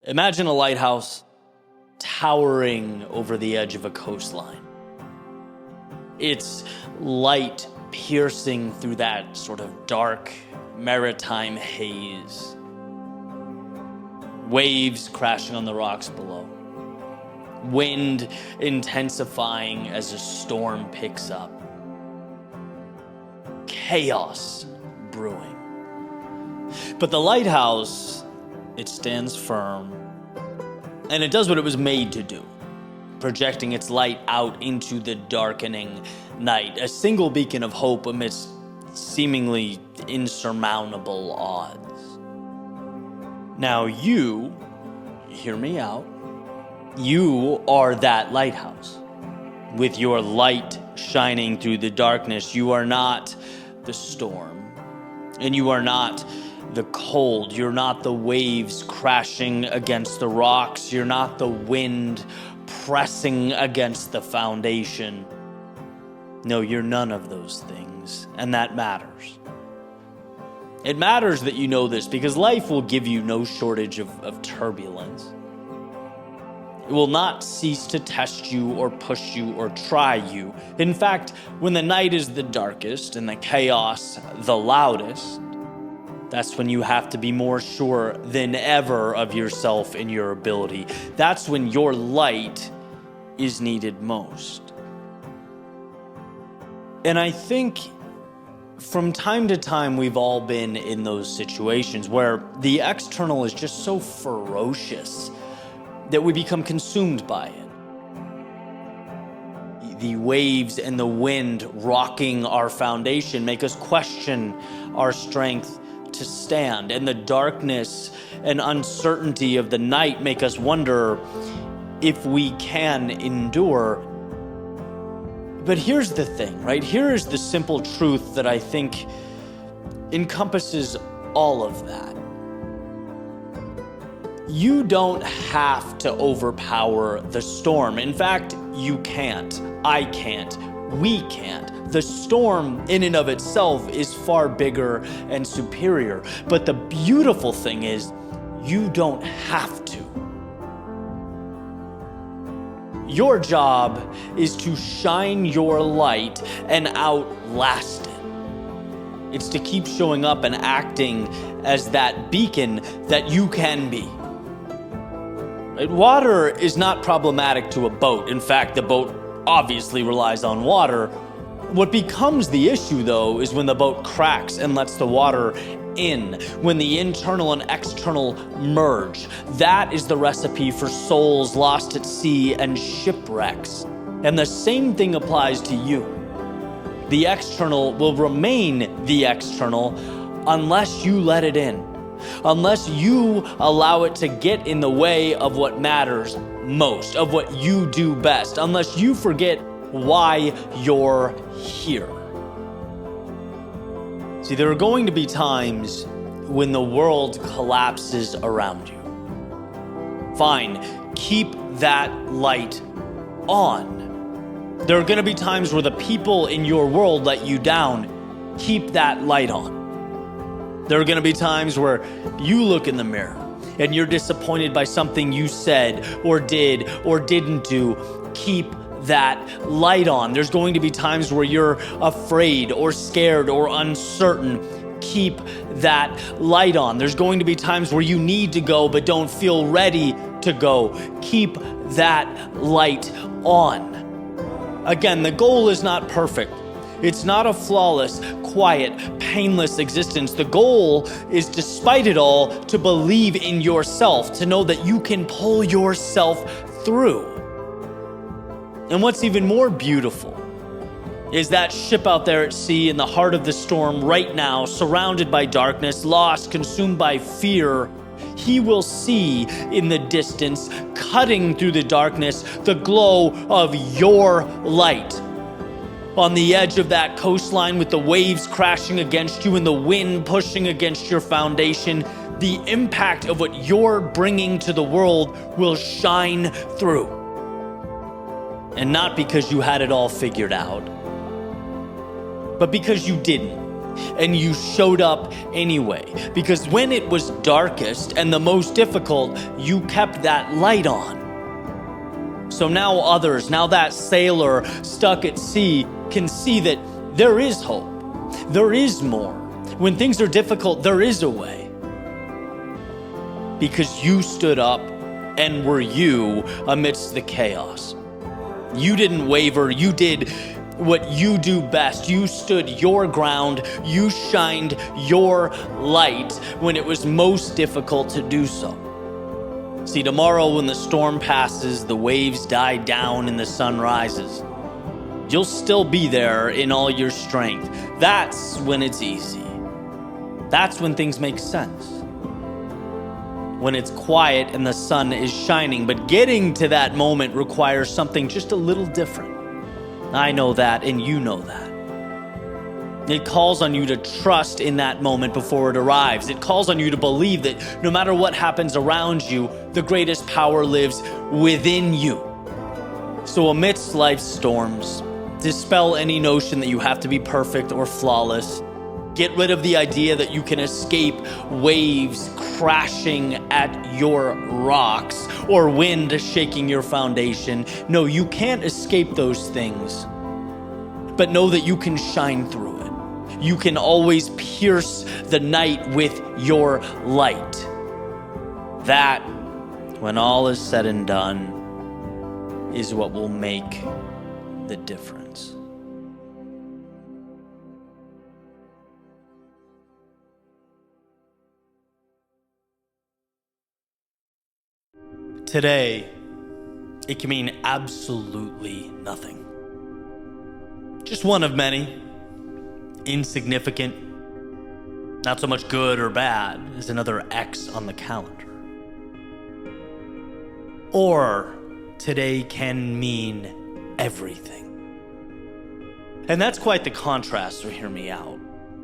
Imagine a lighthouse towering over the edge of a coastline. Its light piercing through that sort of dark maritime haze. Waves crashing on the rocks below. Wind intensifying as a storm picks up. Chaos brewing. But the lighthouse, it stands firm, and it does what it was made to do, projecting its light out into the darkening night, a single beacon of hope amidst seemingly insurmountable odds. Now you, hear me out, you are that lighthouse. With your light shining through the darkness, you are not the storm, and you are not the cold. You're not the waves crashing against the rocks. You're not the wind pressing against the foundation. No, you're none of those things, and that matters. It matters that you know this because life will give you no shortage of turbulence. It will not cease to test you or push you or try you. In fact, when the night is the darkest and the chaos the loudest, that's when you have to be more sure than ever of yourself and your ability. That's when your light is needed most. And I think from time to time, we've all been in those situations where the external is just so ferocious that we become consumed by it. The waves and the wind rocking our foundation make us question our strength to stand, and the darkness and uncertainty of the night make us wonder if we can endure. But here's the thing, right? Here is the simple truth that I think encompasses all of that. You don't have to overpower the storm. In fact, you can't. I can't. We can't. The storm in and of itself is far bigger and superior. But the beautiful thing is, you don't have to. Your job is to shine your light and outlast it. It's to keep showing up and acting as that beacon that you can be. Water is not problematic to a boat. In fact, the boat obviously relies on water. What becomes the issue, though, is when the boat cracks and lets the water in, when the internal and external merge. That is the recipe for souls lost at sea and shipwrecks. And the same thing applies to you. The external will remain the external unless you let it in. Unless you allow it to get in the way of what matters most, of what you do best, unless you forget why you're here. See, there are going to be times when the world collapses around you. Fine, keep that light on. There are going to be times where the people in your world let you down. Keep that light on. There are going to be times where you look in the mirror and you're disappointed by something you said or did or didn't do. Keep that light on. There's going to be times where you're afraid or scared or uncertain. Keep that light on. There's going to be times where you need to go but don't feel ready to go. Keep that light on. Again, the goal is not perfect. It's not a flawless, quiet, painless existence. The goal is, despite it all, to believe in yourself, to know that you can pull yourself through. And what's even more beautiful is that ship out there at sea in the heart of the storm right now, surrounded by darkness, lost, consumed by fear. He will see in the distance, cutting through the darkness, the glow of your light. On the edge of that coastline with the waves crashing against you and the wind pushing against your foundation, the impact of what you're bringing to the world will shine through. And not because you had it all figured out, but because you didn't. and you showed up anyway. Because when it was darkest and the most difficult, you kept that light on. So now others, now that sailor stuck at sea, can see that there is hope. There is more. When things are difficult, there is a way. Because you stood up and were you amidst the chaos. You didn't waver. You did what you do best. You stood your ground. You shined your light when it was most difficult to do so. See, tomorrow when the storm passes, the waves die down and the sun rises, you'll still be there in all your strength. That's when it's easy. That's when things make sense. When it's quiet and the sun is shining. But getting to that moment requires something just a little different. I know that, and you know that. It calls on you to trust in that moment before it arrives. It calls on you to believe that no matter what happens around you, the greatest power lives within you. So amidst life's storms, dispel any notion that you have to be perfect or flawless. Get rid of the idea that you can escape waves crashing at your rocks or wind shaking your foundation. No, you can't escape those things. But know that you can shine through it. You can always pierce the night with your light. That, when all is said and done, is what will make the difference. Today, it can mean absolutely nothing. Just one of many, insignificant, not so much good or bad as another X on the calendar. Or today can mean everything. And that's quite the contrast, so hear me out.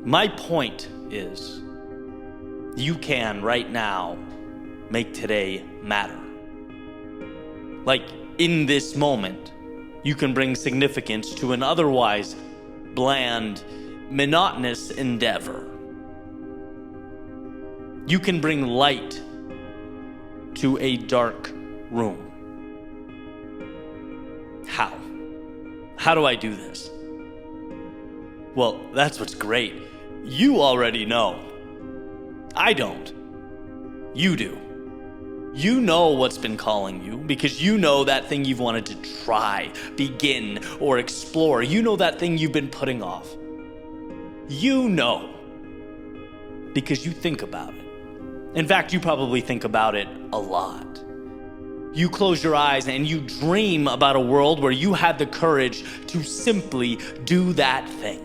My point is, you can right now make today matter. Like, in this moment, you can bring significance to an otherwise bland, monotonous endeavor. You can bring light to a dark room. How? How do I do this? Well, that's what's great. You already know. I don't. You do. You know what's been calling you because you know that thing you've wanted to try, begin, or explore. You know that thing you've been putting off. You know because you think about it. In fact, you probably think about it a lot. You close your eyes and you dream about a world where you had the courage to simply do that thing.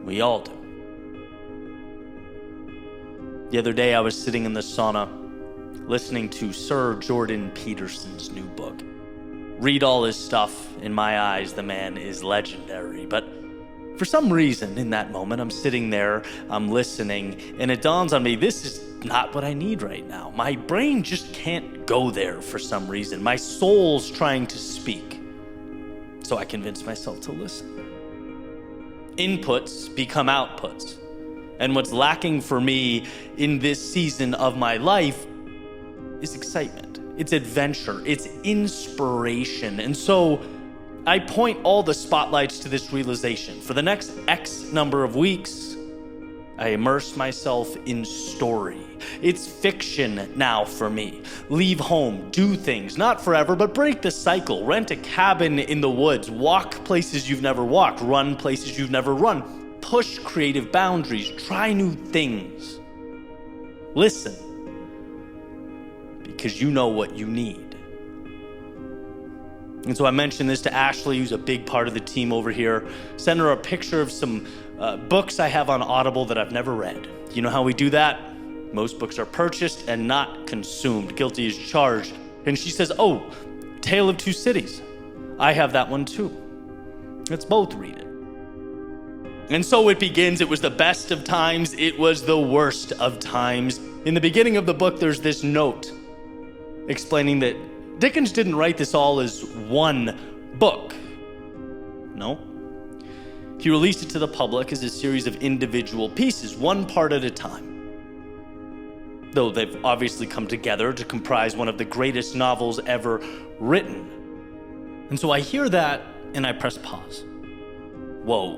We all do. The other day I was sitting in the sauna listening to Sir Jordan Peterson's new book. Read all his stuff. In my eyes, the man is legendary. But for some reason, in that moment, I'm sitting there, I'm listening, and it dawns on me, this is not what I need right now. My brain just can't go there for some reason. My soul's trying to speak. So I convince myself to listen. Inputs become outputs. And what's lacking for me in this season of my life is excitement. It's adventure. It's inspiration. And so I point all the spotlights to this realization. For the next X number of weeks, I immerse myself in story. It's fiction now for me. Leave home, do things, not forever, but break the cycle. Rent a cabin in the woods, walk places you've never walked, run places you've never run. Push creative boundaries, try new things. Listen, because you know what you need. And so I mentioned this to Ashley, who's a big part of the team over here. Send her a picture of some books I have on Audible that I've never read. You know how we do that? Most books are purchased and not consumed. Guilty as charged. And she says, oh, Tale of Two Cities. I have that one too. Let's both read it. And so it begins. It was the best of times. It was the worst of times. In the beginning of the book, there's this note explaining that Dickens didn't write this all as one book. No. He released it to the public as a series of individual pieces, one part at a time. Though they've obviously come together to comprise one of the greatest novels ever written. And so I hear that and I press pause. Whoa,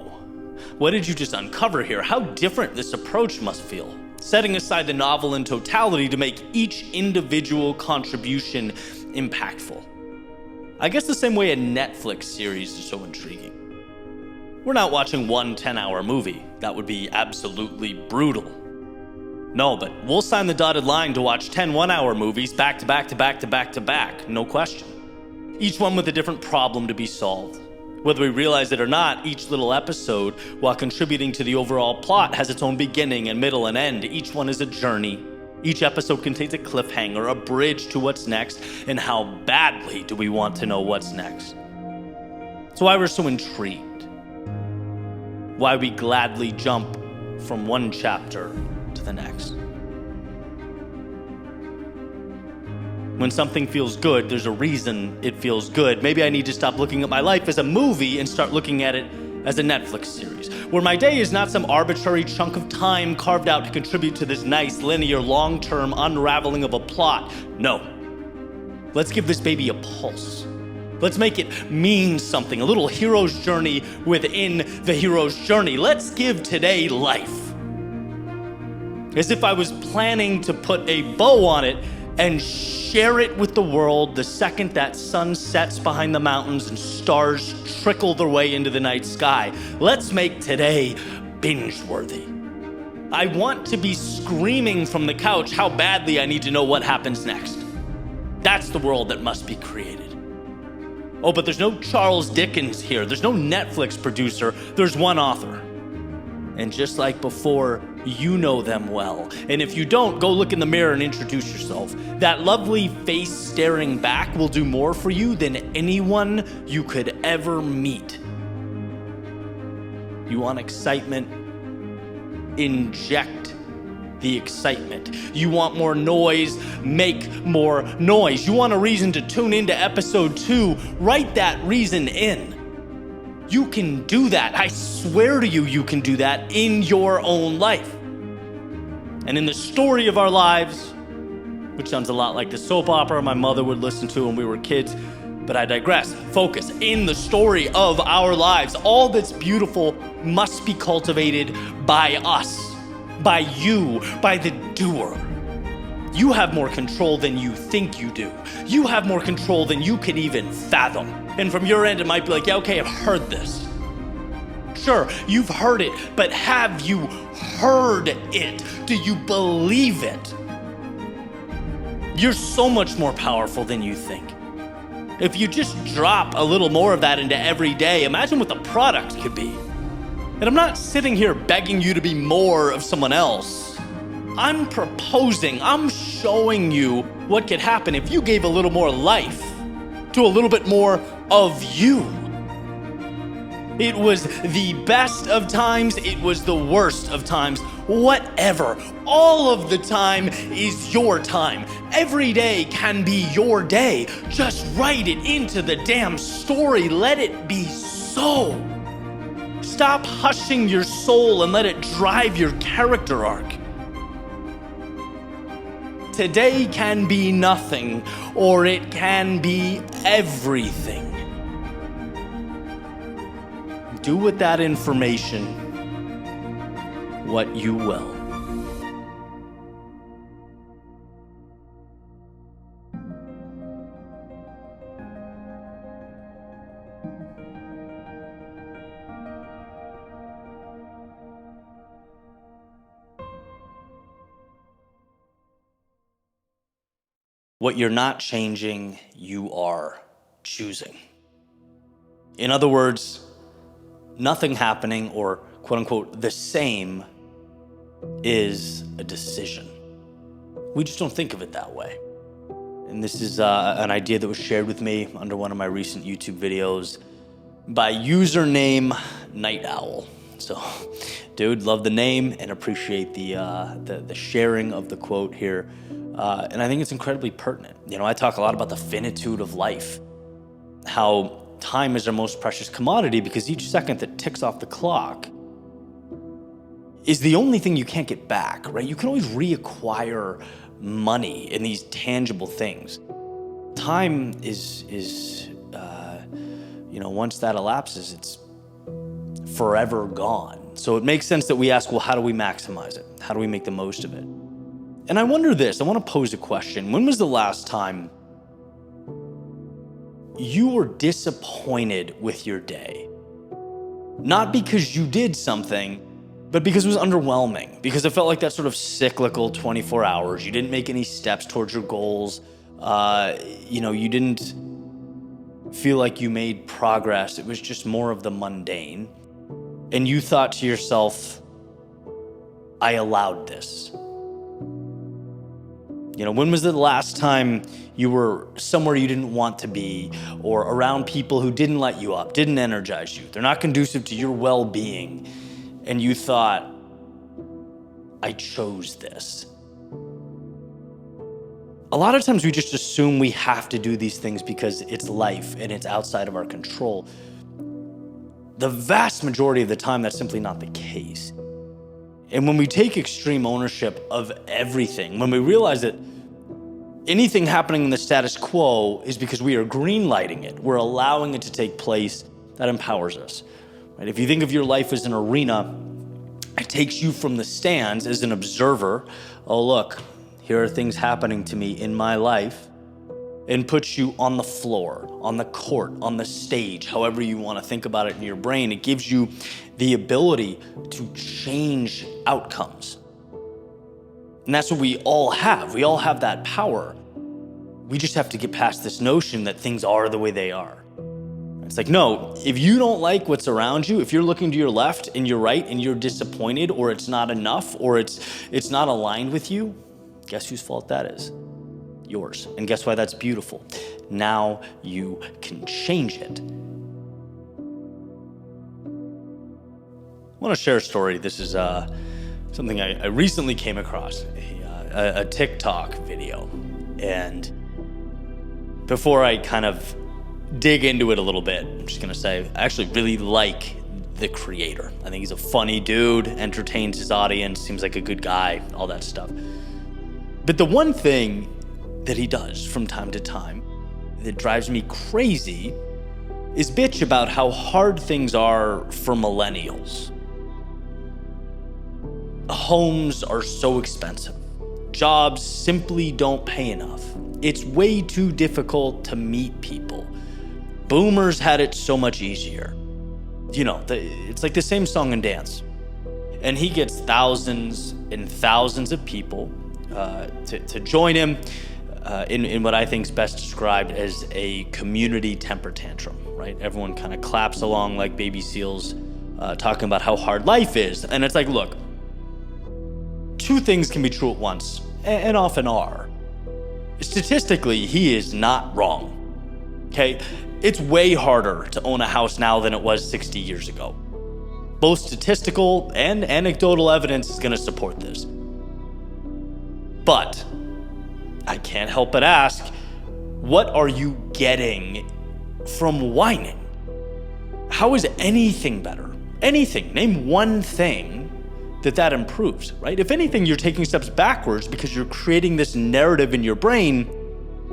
what did you just uncover here? How different this approach must feel. Setting aside the novel in totality to make each individual contribution impactful. I guess the same way a Netflix series is so intriguing. We're not watching one 10-hour movie. That would be absolutely brutal. No, but we'll sign the dotted line to watch 10 one-hour movies back to back to back to back to back, no question. Each one with a different problem to be solved. Whether we realize it or not, each little episode, while contributing to the overall plot, has its own beginning and middle and end. Each one is a journey. Each episode contains a cliffhanger, a bridge to what's next, and how badly do we want to know what's next. So why we're so intrigued. Why we gladly jump from one chapter to the next. When something feels good, there's a reason it feels good. Maybe I need to stop looking at my life as a movie and start looking at it as a Netflix series, where my day is not some arbitrary chunk of time carved out to contribute to this nice, linear, long-term unraveling of a plot. No. Let's give this baby a pulse. Let's make it mean something, a little hero's journey within the hero's journey. Let's give today life. As if I was planning to put a bow on it and share it with the world the second that sun sets behind the mountains and stars trickle their way into the night sky. Let's make today binge-worthy. I want to be screaming from the couch how badly I need to know what happens next. That's the world that must be created. Oh, but there's no Charles Dickens here. There's no Netflix producer. There's one author. And just like before, you know them well. And if you don't, go look in the mirror and introduce yourself. That lovely face staring back will do more for you than anyone you could ever meet. You want excitement? Inject the excitement. You want more noise? Make more noise. You want a reason to tune into episode 2? Write that reason in. You can do that. I swear to you, you can do that in your own life. And in the story of our lives, which sounds a lot like the soap opera my mother would listen to when we were kids, but I digress. Focus. In the story of our lives, all that's beautiful must be cultivated by us, by you, by the doer. You have more control than you think you do. You have more control than you can even fathom. And from your end, it might be like, yeah, okay, I've heard this. Sure, you've heard it, but have you heard it? Do you believe it? You're so much more powerful than you think. If you just drop a little more of that into every day, imagine what the product could be. And I'm not sitting here begging you to be more of someone else. I'm proposing, I'm showing you what could happen if you gave a little more life to a little bit more of you. It was the best of times, it was the worst of times, whatever. All of the time is your time. Every day can be your day. Just write it into the damn story. Let it be so. Stop hushing your soul and let it drive your character arc. Today can be nothing, or it can be everything. Do with that information what you will. What you're not changing, you are choosing. In other words, nothing happening or quote unquote the same is a decision. We just don't think of it that way. And this is an idea that was shared with me under one of my recent YouTube videos by username Night Owl. So, dude, love the name and appreciate the sharing of the quote here. And I think it's incredibly pertinent. You know, I talk a lot about the finitude of life, how time is our most precious commodity because each second that ticks off the clock is the only thing you can't get back, right? You can always reacquire money in these tangible things. Time is once that elapses, it's forever gone. So it makes sense that we ask, well, how do we maximize it? How do we make the most of it? And I wonder this, I want to pose a question. When was the last time you were disappointed with your day? Not because you did something, but because it was underwhelming, because it felt like that sort of cyclical 24 hours. You didn't make any steps towards your goals. You didn't feel like you made progress. It was just more of the mundane. And you thought to yourself, I allowed this. When was the last time you were somewhere you didn't want to be, or around people who didn't light you up, didn't energize you? They're not conducive to your well-being. And you thought, I chose this. A lot of times we just assume we have to do these things because it's life and it's outside of our control. The vast majority of the time, that's simply not the case. And when we take extreme ownership of everything, when we realize that anything happening in the status quo is because we are green lighting it, we're allowing it to take place, that empowers us. Right? If you think of your life as an arena, it takes you from the stands as an observer. Oh, look, here are things happening to me in my life, and puts you on the floor, on the court, on the stage, however you want to think about it in your brain. It gives you the ability to change outcomes. And that's what we all have. We all have that power. We just have to get past this notion that things are the way they are. It's like, no, if you don't like what's around you, if you're looking to your left and your right and you're disappointed, or it's not enough, or it's not aligned with you, guess whose fault that is? Yours. And guess why that's beautiful? Now you can change it. I want to share a story. This is something I recently came across, a TikTok video. And before I kind of dig into it a little bit, I'm just going to say I actually really like the creator. I think he's a funny dude, entertains his audience, seems like a good guy, all that stuff. But the one thing that he does from time to time that drives me crazy is bitch about how hard things are for millennials. Homes are so expensive. Jobs simply don't pay enough. It's way too difficult to meet people. Boomers had it so much easier. It's like the same song and dance. And he gets thousands and thousands of people to join him in what I think is best described as a community temper tantrum, right? Everyone kind of claps along like baby seals, talking about how hard life is. And it's like, look, two things can be true at once, and often are. Statistically, he is not wrong, okay? It's way harder to own a house now than it was 60 years ago. Both statistical and anecdotal evidence is going to support this. But I can't help but ask, what are you getting from whining? How is anything better? Anything. Name one thing that improves, right? If anything, you're taking steps backwards because you're creating this narrative in your brain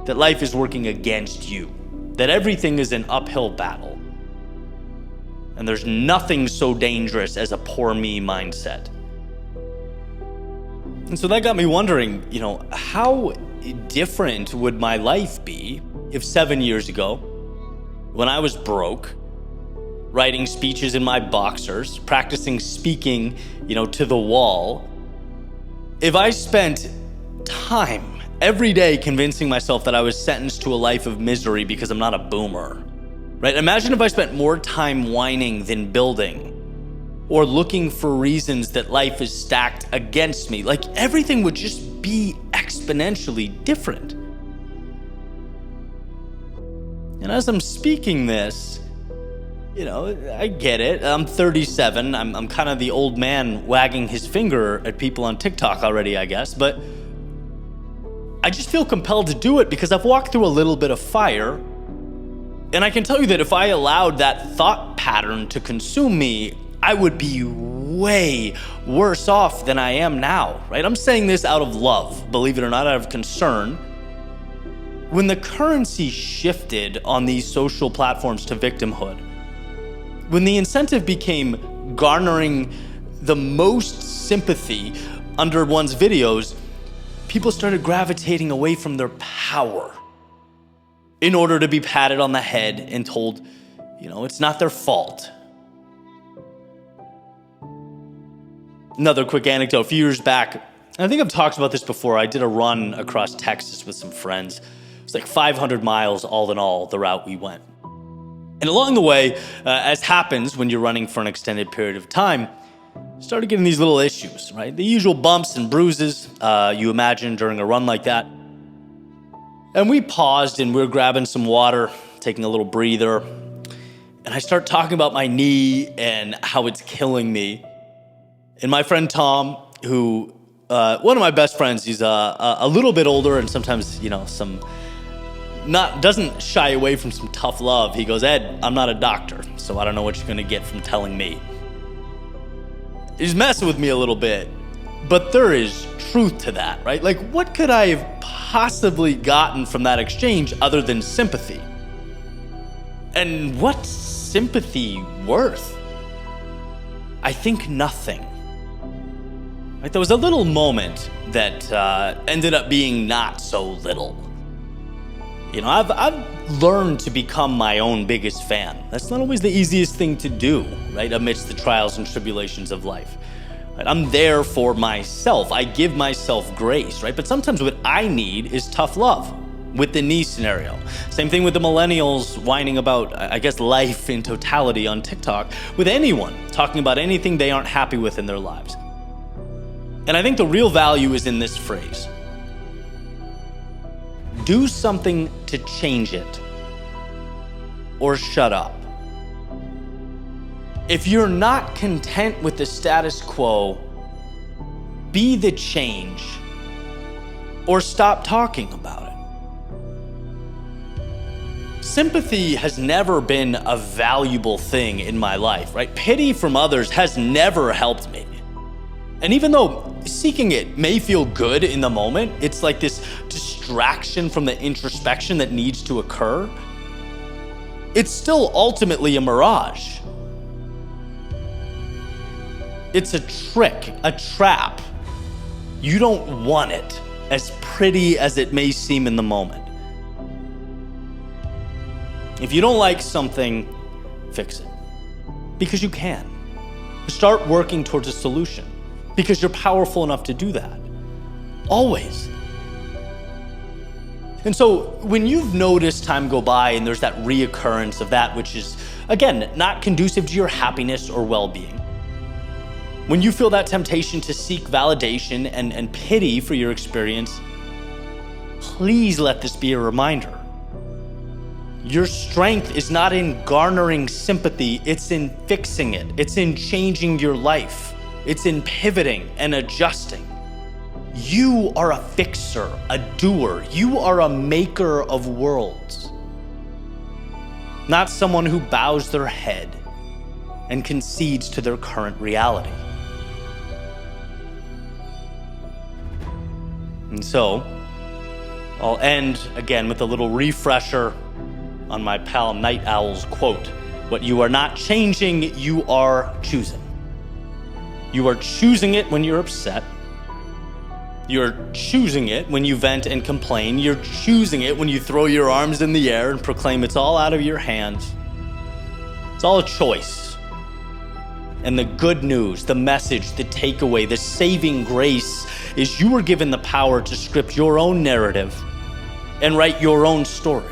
that life is working against you, that everything is an uphill battle. And there's nothing so dangerous as a poor me mindset. And so that got me wondering, how different would my life be if 7 years ago, when I was broke, writing speeches in my boxers, practicing speaking, to the wall, if I spent time every day convincing myself that I was sentenced to a life of misery because I'm not a boomer, right? Imagine if I spent more time whining than building, or looking for reasons that life is stacked against me. Like, everything would just be exponentially different. And as I'm speaking this, I get it. I'm 37. I'm kind of the old man wagging his finger at people on TikTok already, I guess. But I just feel compelled to do it because I've walked through a little bit of fire. And I can tell you that if I allowed that thought pattern to consume me, I would be way worse off than I am now, right? I'm saying this out of love, believe it or not, out of concern. When the currency shifted on these social platforms to victimhood, when the incentive became garnering the most sympathy under one's videos, people started gravitating away from their power in order to be patted on the head and told, it's not their fault. Another quick anecdote. A few years back, I think I've talked about this before, I did a run across Texas with some friends. It was like 500 miles all in all, the route we went. And along the way, as happens when you're running for an extended period of time, started getting these little issues, right? The usual bumps and bruises you imagine during a run like that. And we paused and we were grabbing some water, taking a little breather. And I start talking about my knee and how it's killing me. And my friend Tom, who, one of my best friends, he's a little bit older and sometimes, doesn't shy away from some tough love. He goes, "Ed, I'm not a doctor, so I don't know what you're gonna get from telling me." He's messing with me a little bit, but there is truth to that, right? Like, what could I have possibly gotten from that exchange other than sympathy? And what's sympathy worth? I think nothing. Right? There was a little moment that ended up being not so little. I've learned to become my own biggest fan. That's not always the easiest thing to do, right? Amidst the trials and tribulations of life. Right? I'm there for myself. I give myself grace, right? But sometimes what I need is tough love with the knee scenario. Same thing with the millennials whining about, I guess, life in totality on TikTok, with anyone talking about anything they aren't happy with in their lives. And I think the real value is in this phrase. Do something to change it, or shut up. If you're not content with the status quo, be the change, or stop talking about it. Sympathy has never been a valuable thing in my life, right? Pity from others has never helped me. And even though seeking it may feel good in the moment, it's like this distraction from the introspection that needs to occur. It's still ultimately a mirage. It's a trick, a trap. You don't want it, as pretty as it may seem in the moment. If you don't like something, fix it. Because you can. Start working towards a solution. Because you're powerful enough to do that. Always. And so when you've noticed time go by and there's that reoccurrence of that which is, again, not conducive to your happiness or well-being, when you feel that temptation to seek validation and pity for your experience, please let this be a reminder. Your strength is not in garnering sympathy, it's in fixing it. It's in changing your life. It's in pivoting and adjusting. You are a fixer, a doer. You are a maker of worlds. Not someone who bows their head and concedes to their current reality. And so, I'll end again with a little refresher on my pal Night Owl's quote. What you are not changing, you are choosing. You are choosing it when you're upset. You're choosing it when you vent and complain. You're choosing it when you throw your arms in the air and proclaim it's all out of your hands. It's all a choice. And the good news, the message, the takeaway, the saving grace is you were given the power to script your own narrative and write your own story.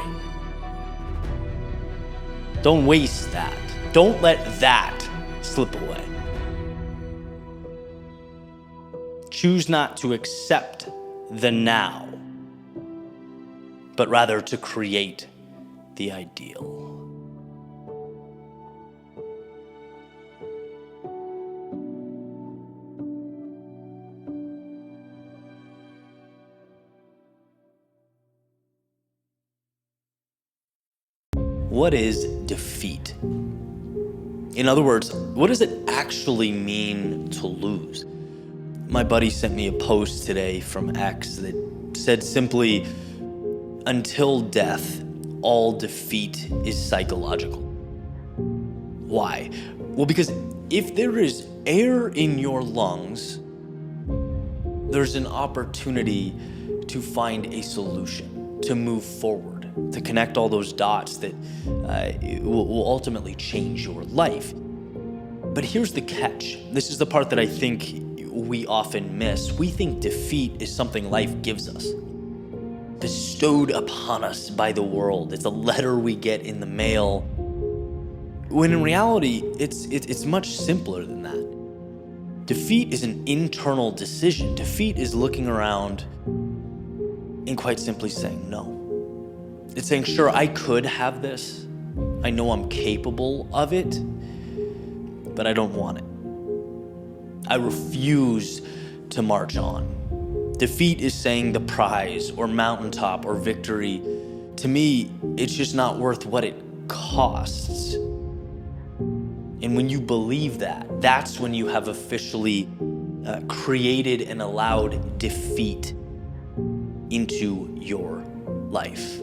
Don't waste that. Don't let that slip away. Choose not to accept the now, but rather to create the ideal. what is defeat? In other words, what does it actually mean to lose? My buddy sent me a post today from X that said simply, until death, all defeat is psychological. Why? Well, because if there is air in your lungs, there's an opportunity to find a solution, to move forward, to connect all those dots that will ultimately change your life. But here's the catch. This is the part that I think we often miss. We think defeat is something life gives us, bestowed upon us by the world. It's a letter we get in the mail. When in reality, it's much simpler than that. Defeat is an internal decision. Defeat is looking around and quite simply saying no. It's saying, sure, I could have this. I know I'm capable of it, but I don't want it. I refuse to march on. Defeat is saying the prize or mountaintop or victory, to me, it's just not worth what it costs. And when you believe that, that's when you have officially created and allowed defeat into your life.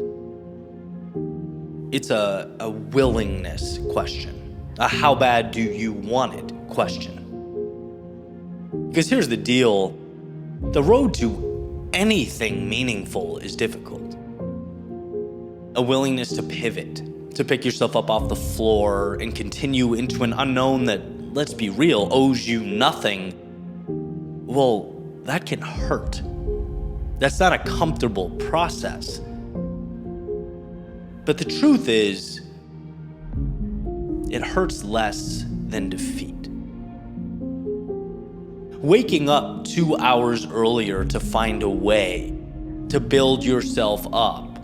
It's a willingness question, a how bad do you want it question. Because here's the deal, the road to anything meaningful is difficult. A willingness to pivot, to pick yourself up off the floor and continue into an unknown that, let's be real, owes you nothing. Well, that can hurt. That's not a comfortable process. But the truth is, it hurts less than defeat. Waking up 2 hours earlier to find a way to build yourself up,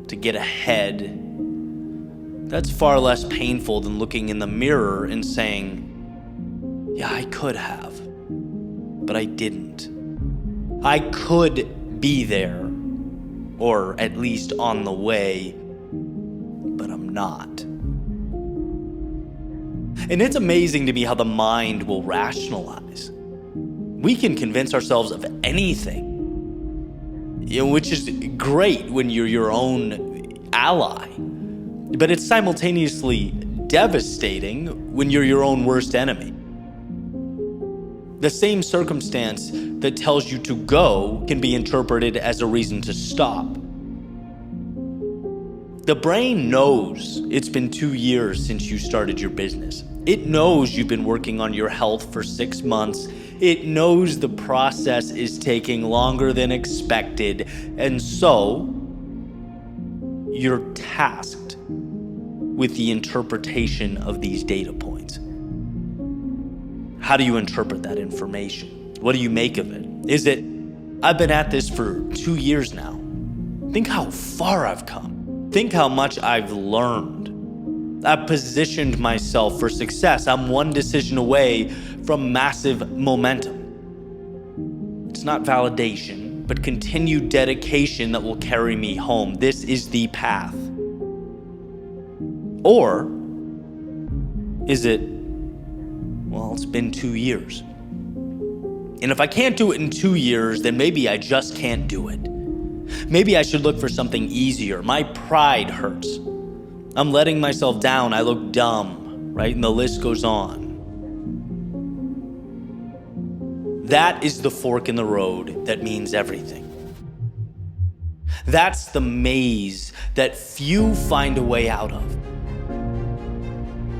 to get ahead, that's far less painful than looking in the mirror and saying, yeah, I could have, but I didn't. I could be there, or at least on the way, but I'm not. And it's amazing to me how the mind will rationalize. We can convince ourselves of anything, which is great when you're your own ally, but it's simultaneously devastating when you're your own worst enemy. The same circumstance that tells you to go can be interpreted as a reason to stop. The brain knows it's been 2 years since you started your business. It knows you've been working on your health for 6 months. It knows the process is taking longer than expected. And so, you're tasked with the interpretation of these data points. How do you interpret that information? What do you make of it? Is it, I've been at this for 2 years now. Think how far I've come. Think how much I've learned. I've positioned myself for success. I'm one decision away from massive momentum. It's not validation, but continued dedication that will carry me home. This is the path. Or is it, well, it's been 2 years. And if I can't do it in 2 years, then maybe I just can't do it. Maybe I should look for something easier. My pride hurts. I'm letting myself down. I look dumb, right? And the list goes on. That is the fork in the road that means everything. That's the maze that few find a way out of.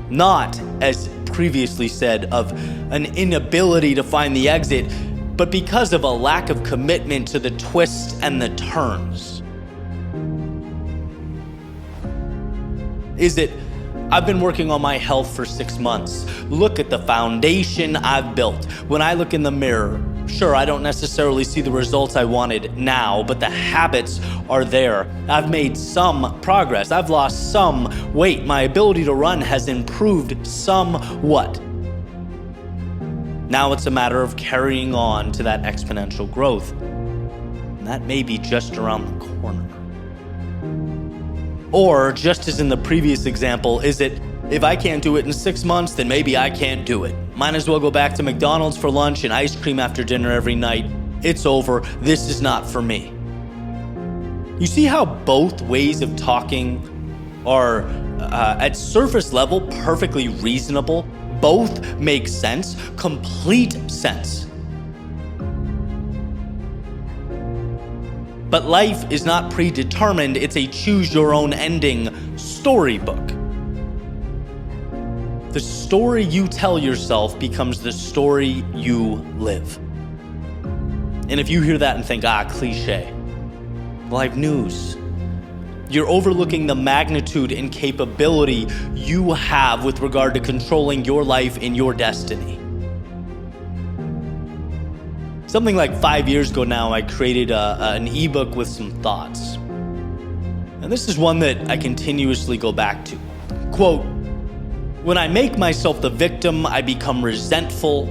Not, as previously said, of an inability to find the exit, but because of a lack of commitment to the twists and the turns. Is it, I've been working on my health for 6 months. Look at the foundation I've built. When I look in the mirror, sure, I don't necessarily see the results I wanted now, but the habits are there. I've made some progress. I've lost some weight. My ability to run has improved somewhat. Now it's a matter of carrying on to that exponential growth. And that may be just around the corner. Or, just as in the previous example, is it, if I can't do it in 6 months, then maybe I can't do it. Might as well go back to McDonald's for lunch and ice cream after dinner every night. It's over. This is not for me. You see how both ways of talking are, at surface level, perfectly reasonable? Both make sense, complete sense. But life is not predetermined, it's a choose-your-own-ending storybook. The story you tell yourself becomes the story you live. And if you hear that and think, cliche, well, I have news. You're overlooking the magnitude and capability you have with regard to controlling your life and your destiny. Something like 5 years ago now, I created an ebook with some thoughts. And this is one that I continuously go back to. Quote, when I make myself the victim, I become resentful.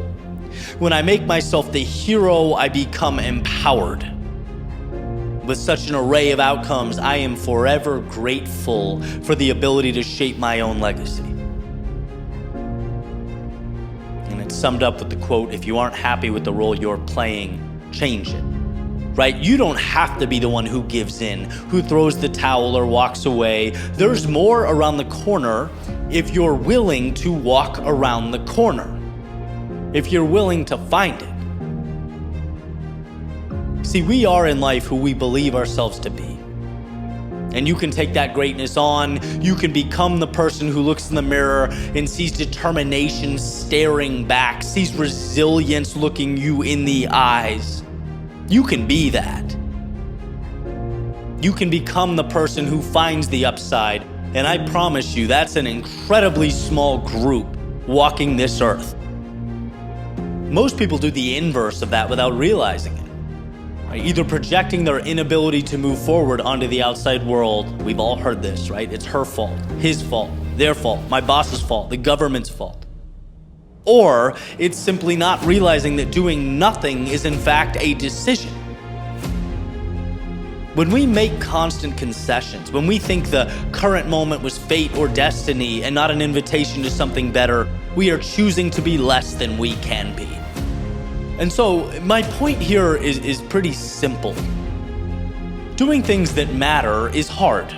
When I make myself the hero, I become empowered. With such an array of outcomes, I am forever grateful for the ability to shape my own legacy. And it's summed up with the quote, if you aren't happy with the role you're playing, change it. Right? You don't have to be the one who gives in, who throws the towel or walks away. There's more around the corner if you're willing to walk around the corner. If you're willing to find it. See, we are in life who we believe ourselves to be. And you can take that greatness on. You can become the person who looks in the mirror and sees determination staring back, sees resilience looking you in the eyes. You can be that. You can become the person who finds the upside. And I promise you, that's an incredibly small group walking this earth. Most people do the inverse of that without realizing it. Right? Either projecting their inability to move forward onto the outside world. We've all heard this, right? It's her fault, his fault, their fault, my boss's fault, the government's fault. Or it's simply not realizing that doing nothing is in fact a decision. When we make constant concessions, when we think the current moment was fate or destiny and not an invitation to something better, we are choosing to be less than we can be. And so my point here is pretty simple. Doing things that matter is hard.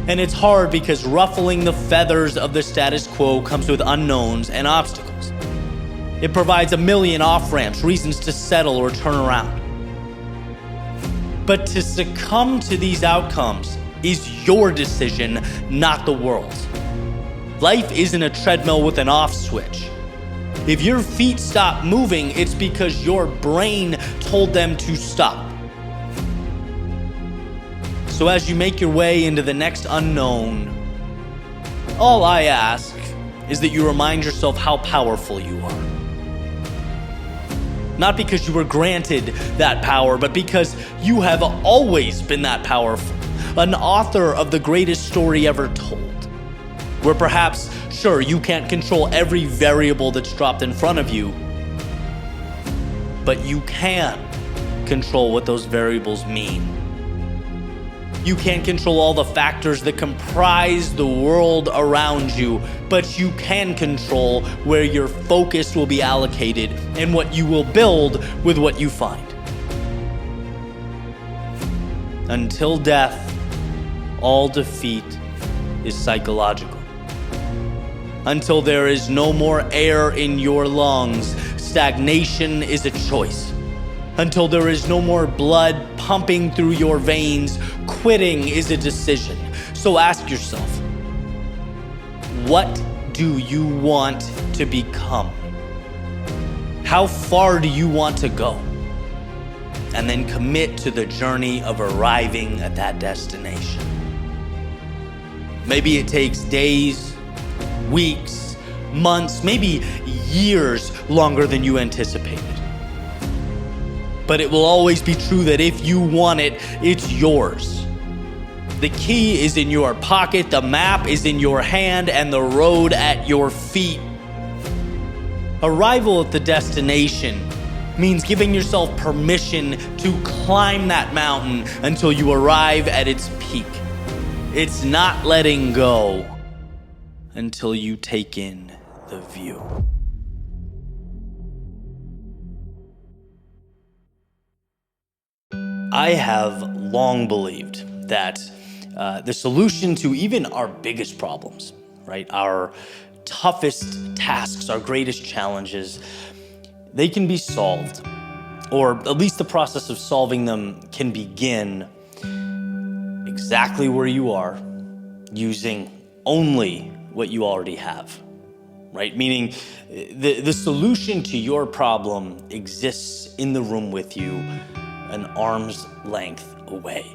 And it's hard because ruffling the feathers of the status quo comes with unknowns and obstacles. It provides a million off-ramps, reasons to settle or turn around. But to succumb to these outcomes is your decision, not the world's. Life isn't a treadmill with an off switch. If your feet stop moving, it's because your brain told them to stop. So as you make your way into the next unknown, all I ask is that you remind yourself how powerful you are. Not because you were granted that power, but because you have always been that powerful. An author of the greatest story ever told. Where perhaps, sure, you can't control every variable that's dropped in front of you, but you can control what those variables mean. You can't control all the factors that comprise the world around you, but you can control where your focus will be allocated and what you will build with what you find. Until death, all defeat is psychological. Until there is no more air in your lungs, stagnation is a choice. Until there is no more blood pumping through your veins, quitting is a decision. So ask yourself, what do you want to become? How far do you want to go? And then commit to the journey of arriving at that destination. Maybe it takes days, weeks, months, maybe years longer than you anticipated. But it will always be true that if you want it, it's yours. The key is in your pocket, the map is in your hand, and the road at your feet. Arrival at the destination means giving yourself permission to climb that mountain until you arrive at its peak. It's not letting go until you take in the view. I have long believed that the solution to even our biggest problems, right, our toughest tasks, our greatest challenges, they can be solved, or at least the process of solving them can begin exactly where you are, using only what you already have, right? Meaning the solution to your problem exists in the room with you, an arm's length away.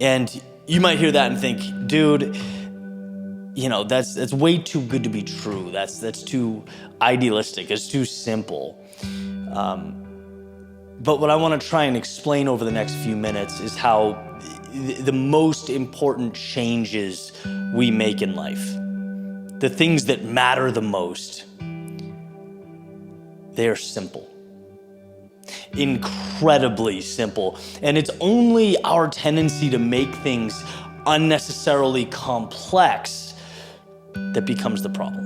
And you might hear that and think, dude, that's way too good to be true. That's too idealistic. It's too simple. But what I want to try and explain over the next few minutes is how the most important changes we make in life, the things that matter the most, they are simple. Incredibly simple. And it's only our tendency to make things unnecessarily complex that becomes the problem.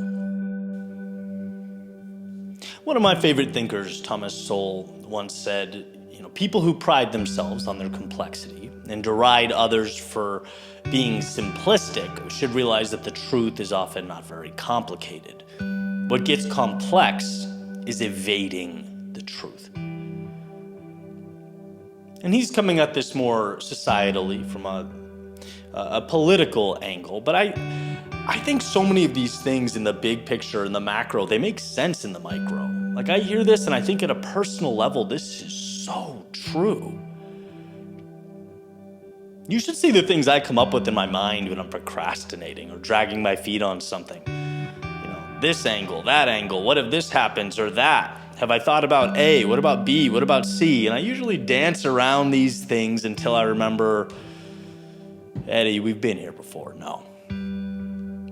One of my favorite thinkers, Thomas Sowell, once said, people who pride themselves on their complexity and deride others for being simplistic should realize that the truth is often not very complicated. What gets complex is evading the truth. And he's coming at this more societally from a political angle, but I think so many of these things in the big picture, in the macro, they make sense in the micro. Like I hear this and I think at a personal level, this is so true. You should see the things I come up with in my mind when I'm procrastinating or dragging my feet on something. This angle, that angle, what if this happens or that? Have I thought about A? What about B? What about C? And I usually dance around these things until I remember, Eddie, we've been here before. No.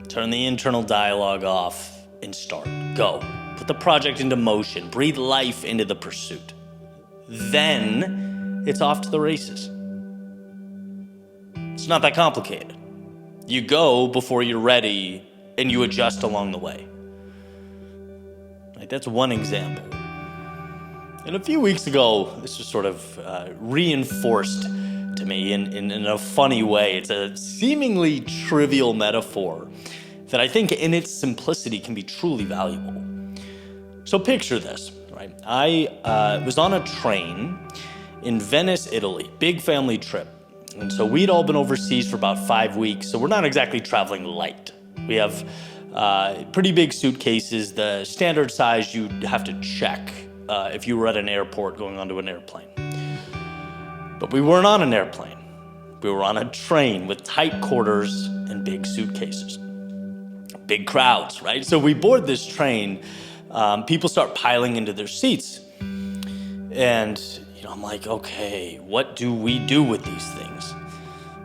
Turn the internal dialogue off and start. Go. Put the project into motion. Breathe life into the pursuit. Then it's off to the races. It's not that complicated. You go before you're ready and you adjust along the way. That's one example. And a few weeks ago, this was sort of reinforced to me in a funny way. It's a seemingly trivial metaphor that I think in its simplicity can be truly valuable. So picture this, right? I was on a train in Venice, Italy, big family trip. And so we'd all been overseas for about 5 weeks, so we're not exactly traveling light. We have pretty big suitcases, the standard size you'd have to check if you were at an airport going onto an airplane. But we weren't on an airplane. We were on a train with tight quarters and big suitcases. Big crowds, right? So we board this train, people start piling into their seats. And, I'm like, okay, what do we do with these things?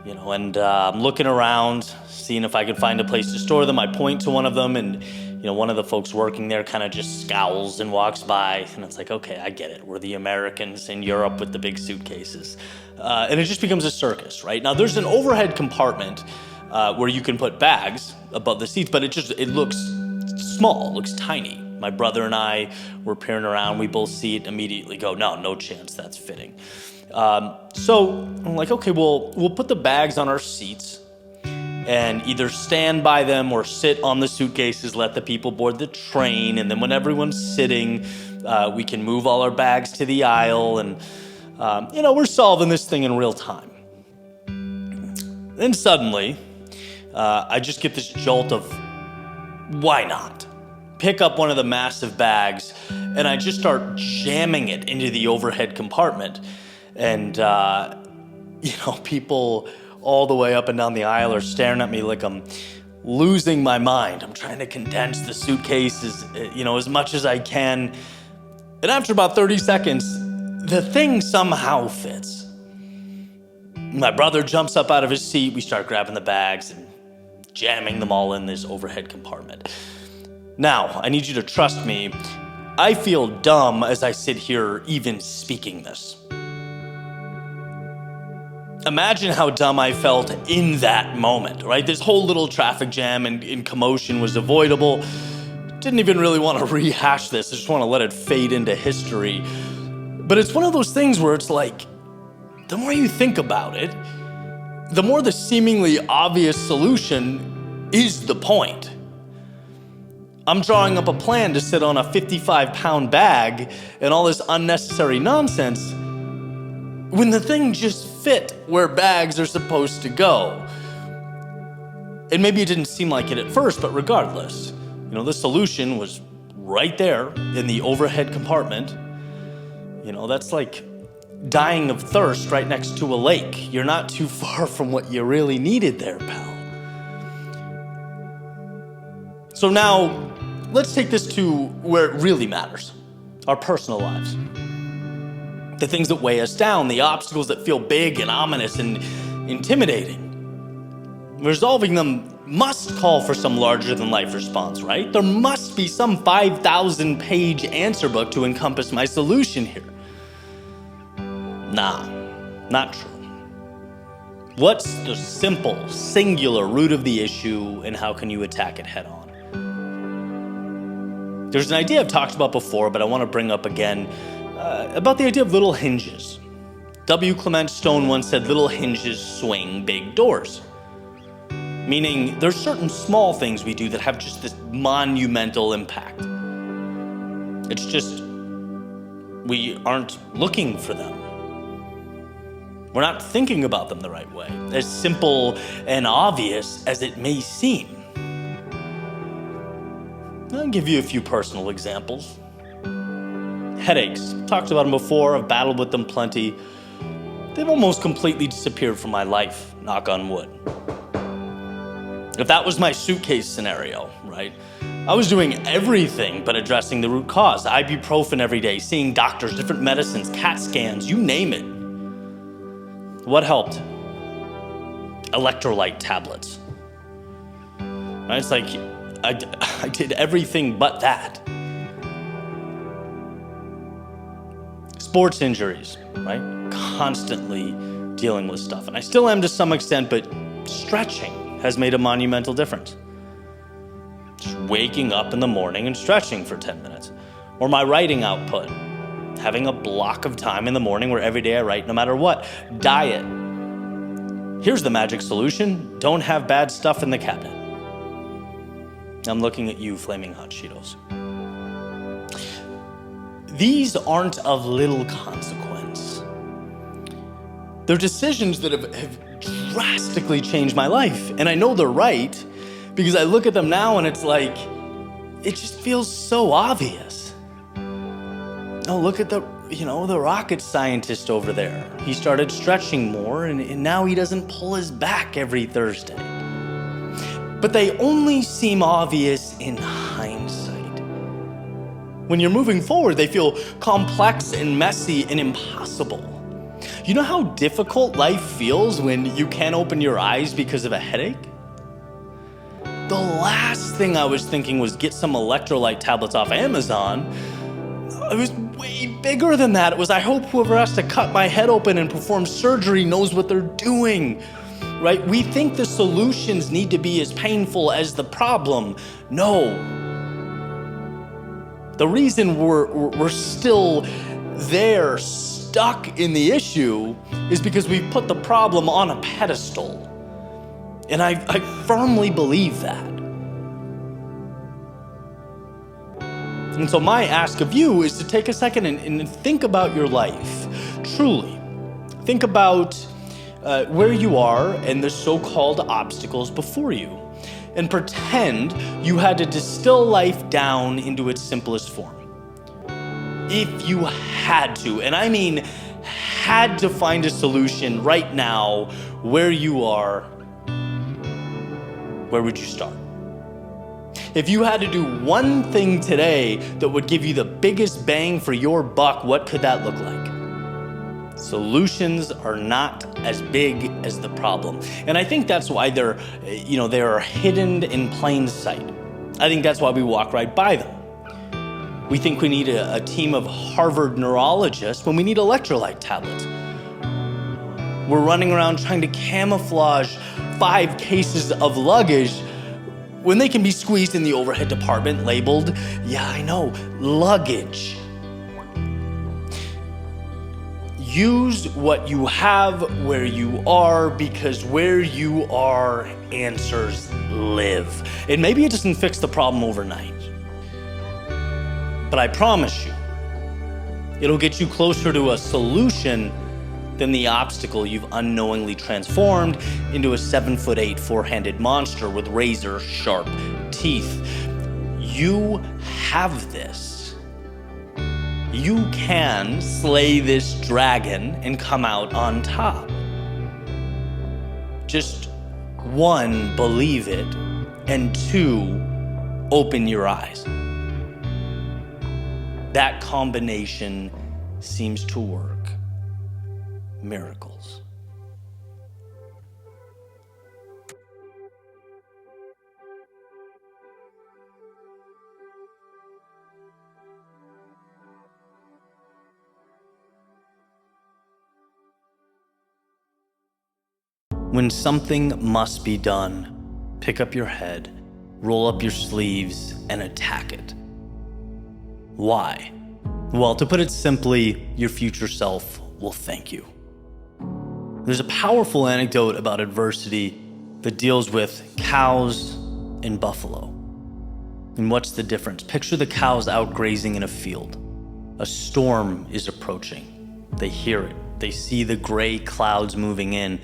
And I'm looking around, seeing if I could find a place to store them. I point to one of them and, one of the folks working there kind of just scowls and walks by. And it's like, okay, I get it. We're the Americans in Europe with the big suitcases. And it just becomes a circus, right? Now, there's an overhead compartment where you can put bags above the seats, but it looks small, looks tiny. My brother and I were peering around. We both see it, immediately go, no chance that's fitting. So I'm like, okay, we'll put the bags on our seats and either stand by them or sit on the suitcases, let the people board the train. And then when everyone's sitting, we can move all our bags to the aisle. And, we're solving this thing in real time. Then suddenly, I just get this jolt of, why not? Pick up one of the massive bags, and I just start jamming it into the overhead compartment. And, people all the way up and down the aisle are staring at me like I'm losing my mind. I'm trying to condense the suitcases, as much as I can. And after about 30 seconds, the thing somehow fits. My brother jumps up out of his seat. We start grabbing the bags and jamming them all in this overhead compartment. Now, I need you to trust me. I feel dumb as I sit here even speaking this. Imagine how dumb I felt in that moment, right? This whole little traffic jam and commotion was avoidable. Didn't even really want to rehash this. I just want to let it fade into history. But it's one of those things where it's like, the more you think about it, the more the seemingly obvious solution is the point. I'm drawing up a plan to sit on a 55-pound bag and all this unnecessary nonsense when the thing just fit where bags are supposed to go. And maybe it didn't seem like it at first, but regardless, the solution was right there in the overhead compartment. That's like dying of thirst right next to a lake. You're not too far from what you really needed there, pal. So now, let's take this to where it really matters, our personal lives. The things that weigh us down, the obstacles that feel big and ominous and intimidating. Resolving them must call for some larger-than-life response, right? There must be some 5,000-page answer book to encompass my solution here. Nah, not true. What's the simple, singular root of the issue, and how can you attack it head on? There's an idea I've talked about before, but I want to bring up again, about the idea of little hinges. W. Clement Stone once said, little hinges swing big doors. Meaning, there's certain small things we do that have just this monumental impact. It's just, we aren't looking for them. We're not thinking about them the right way, as simple and obvious as it may seem. I'll give you a few personal examples. Headaches, talked about them before, I've battled with them plenty. They've almost completely disappeared from my life, knock on wood. If that was my suitcase scenario, right? I was doing everything but addressing the root cause. Ibuprofen every day, seeing doctors, different medicines, CAT scans, you name it. What helped? Electrolyte tablets. Right? It's like, I did everything but that. Sports injuries, right? Constantly dealing with stuff. And I still am to some extent, but stretching has made a monumental difference. Just waking up in the morning and stretching for 10 minutes. Or my writing output. Having a block of time in the morning where every day I write no matter what. Diet. Here's the magic solution. Don't have bad stuff in the cabinet. I'm looking at you, Flaming Hot Cheetos. These aren't of little consequence. They're decisions that have drastically changed my life. And I know they're right because I look at them now and it's like, it just feels so obvious. Oh, look at the rocket scientist over there. He started stretching more and now he doesn't pull his back every Thursday. But they only seem obvious in hindsight. When you're moving forward, they feel complex and messy and impossible. You know how difficult life feels when you can't open your eyes because of a headache? The last thing I was thinking was get some electrolyte tablets off Amazon. It was way bigger than that. It was, I hope whoever has to cut my head open and perform surgery knows what they're doing, right? We think the solutions need to be as painful as the problem. No. The reason we're still there, stuck in the issue, is because we've put the problem on a pedestal. And I firmly believe that. And so my ask of you is to take a second and think about your life. Truly. Think about where you are and the so-called obstacles before you. And pretend you had to distill life down into its simplest form. If you had to, and I mean had to find a solution right now where you are, where would you start? If you had to do one thing today that would give you the biggest bang for your buck, what could that look like? Solutions are not as big as the problem. And I think that's why they are hidden in plain sight. I think that's why we walk right by them. We think we need a team of Harvard neurologists when we need electrolyte tablets. We're running around trying to camouflage 5 cases of luggage when they can be squeezed in the overhead department labeled, yeah, I know, luggage. Use what you have where you are, because where you are, answers live. And maybe it doesn't fix the problem overnight, but I promise you, it'll get you closer to a solution than the obstacle you've unknowingly transformed into a 7'8" four-handed monster with razor-sharp teeth. You have this. You can slay this dragon and come out on top. Just 1, believe it, and 2, open your eyes. That combination seems to work. Miracles. When something must be done, pick up your head, roll up your sleeves, and attack it. Why? Well, to put it simply, your future self will thank you. There's a powerful anecdote about adversity that deals with cows and buffalo. And what's the difference? Picture the cows out grazing in a field. A storm is approaching. They hear it. They see the gray clouds moving in.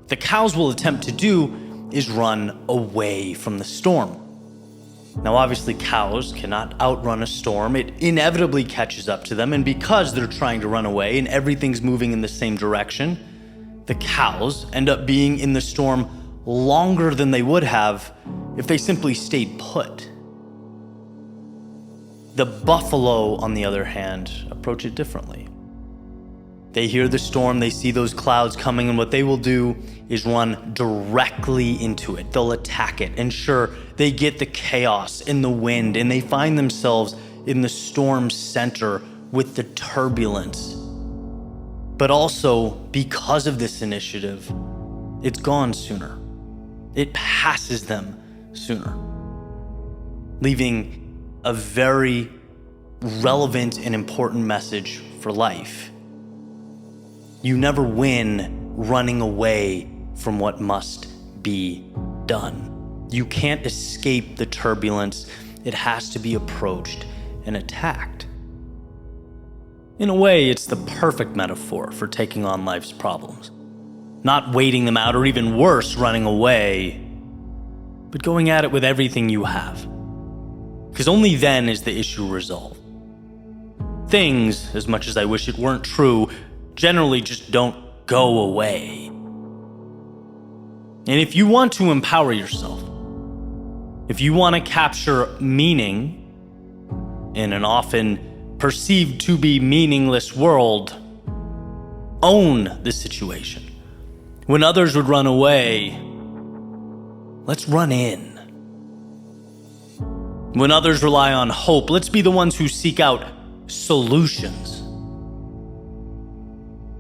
What the cows will attempt to do is run away from the storm. Now, obviously, cows cannot outrun a storm. It inevitably catches up to them, and because they're trying to run away and everything's moving in the same direction, the cows end up being in the storm longer than they would have if they simply stayed put. The buffalo, on the other hand, approach it differently. They hear the storm, they see those clouds coming, and what they will do is run directly into it. They'll attack it, and sure, they get the chaos and the wind, and they find themselves in the storm center with the turbulence. But also, because of this initiative, it's gone sooner. It passes them sooner, leaving a very relevant and important message for life. You never win running away from what must be done. You can't escape the turbulence. It has to be approached and attacked. In a way, it's the perfect metaphor for taking on life's problems. Not waiting them out, or even worse, running away, but going at it with everything you have. Because only then is the issue resolved. Things, as much as I wish it weren't true, generally just don't go away. And if you want to empower yourself, if you want to capture meaning in an often perceived to be meaningless world, own the situation. When others would run away, let's run in. When others rely on hope, let's be the ones who seek out solutions.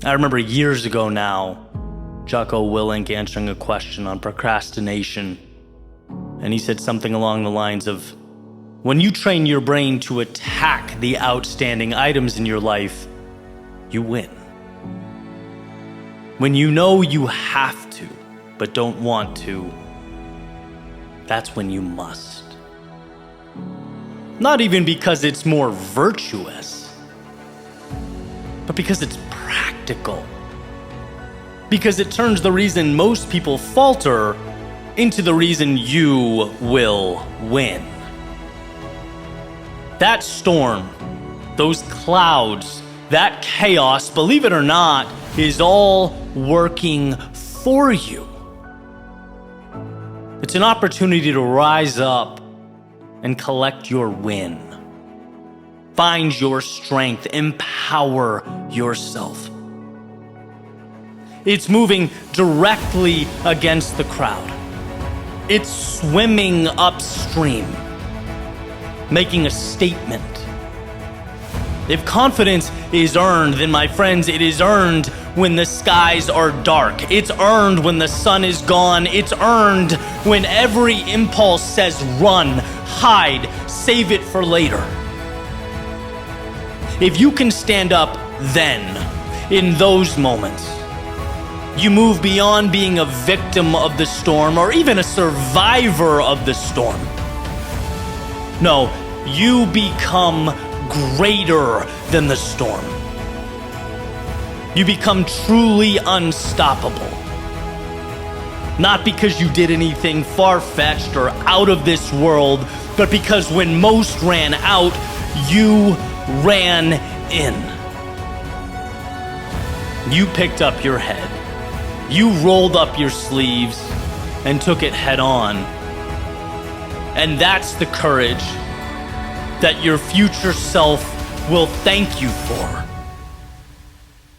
I remember years ago now, Jocko Willink answering a question on procrastination, and he said something along the lines of, when you train your brain to attack the outstanding items in your life, you win. When you know you have to, but don't want to, that's when you must. Not even because it's more virtuous, but because it's practical. Because it turns the reason most people falter into the reason you will win. That storm, those clouds, that chaos, believe it or not, is all working for you. It's an opportunity to rise up and collect your win. Find your strength, empower yourself. It's moving directly against the crowd. It's swimming upstream, making a statement. If confidence is earned, then my friends, it is earned when the skies are dark. It's earned when the sun is gone. It's earned when every impulse says run, hide, save it for later. If you can stand up then, in those moments, you move beyond being a victim of the storm or even a survivor of the storm. No, you become greater than the storm. You become truly unstoppable. Not because you did anything far-fetched or out of this world, but because when most ran out, you ran in. You picked up your head. You rolled up your sleeves and took it head on. And that's the courage that your future self will thank you for.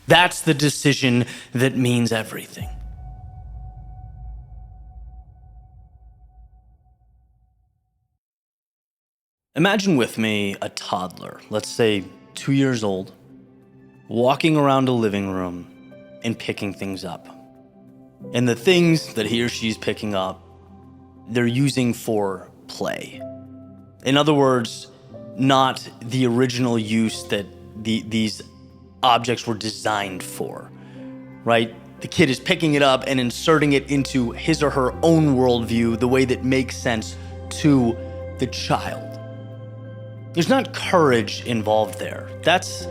That's the decision that means everything. Imagine with me a toddler, let's say 2 years old, walking around a living room and picking things up. And the things that he or she's picking up, they're using for play. In other words, not the original use that these objects were designed for, right? The kid is picking it up and inserting it into his or her own worldview the way that makes sense to the child. There's not courage involved there. That's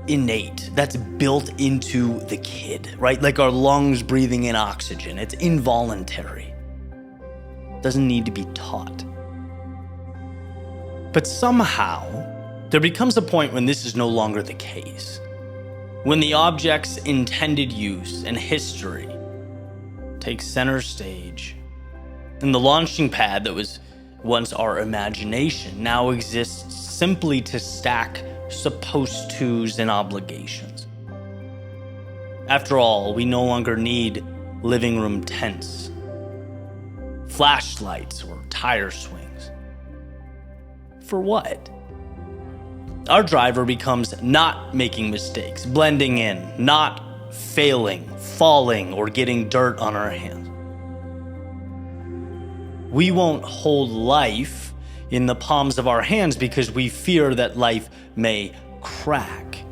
innate. That's built into the kid, right? Like our lungs breathing in oxygen. It's involuntary. It doesn't need to be taught. But somehow, there becomes a point when this is no longer the case. When the object's intended use and history takes center stage, and the launching pad that was once our imagination now exists simply to stack supposed to's and obligations. After all, we no longer need living room tents, flashlights, or tire swings. For what? Our driver becomes not making mistakes, blending in, not failing, falling, or getting dirt on our hands. We won't hold life in the palms of our hands because we fear that life may crack.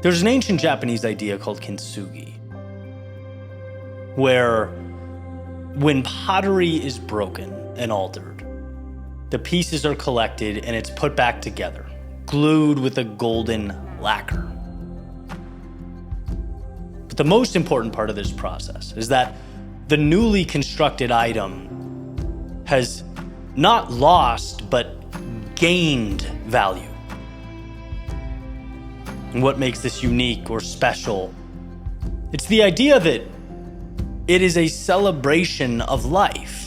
There's an ancient Japanese idea called kintsugi, where when pottery is broken and altered, the pieces are collected and it's put back together, glued with a golden lacquer. But the most important part of this process is that the newly constructed item has not lost, but gained value. And what makes this unique or special? It's the idea that it is a celebration of life.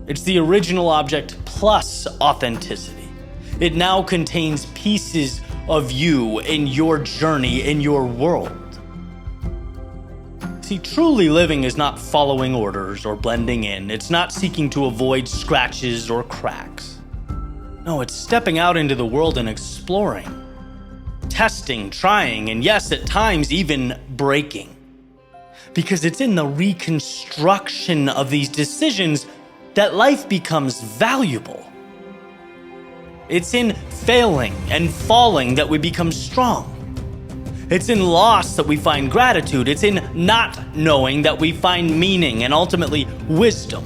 It's the original object plus authenticity. It now contains pieces of you in your journey, in your world. See, truly living is not following orders or blending in. It's not seeking to avoid scratches or cracks. No, it's stepping out into the world and exploring, testing, trying, and yes, at times even breaking. Because it's in the reconstruction of these decisions that life becomes valuable. It's in failing and falling that we become strong. It's in loss that we find gratitude. It's in not knowing that we find meaning and ultimately wisdom.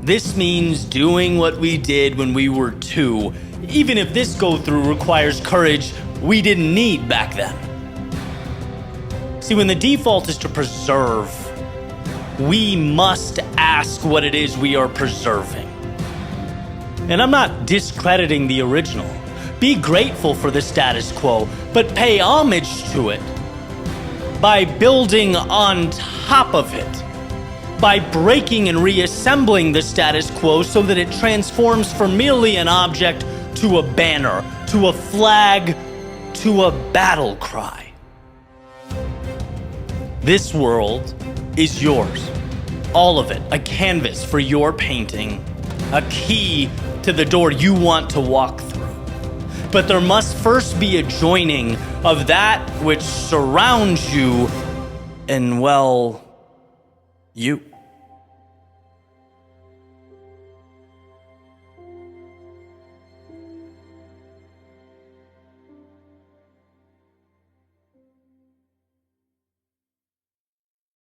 This means doing what we did when we were 2, even if this go-through requires courage we didn't need back then. See, when the default is to preserve, we must ask what it is we are preserving. And I'm not discrediting the original. Be grateful for the status quo, but pay homage to it by building on top of it, by breaking and reassembling the status quo so that it transforms from merely an object to a banner, to a flag, to a battle cry. This world is yours. All of it, a canvas for your painting, a key to the door you want to walk through. but there must first be a joining of that which surrounds you and, well, you.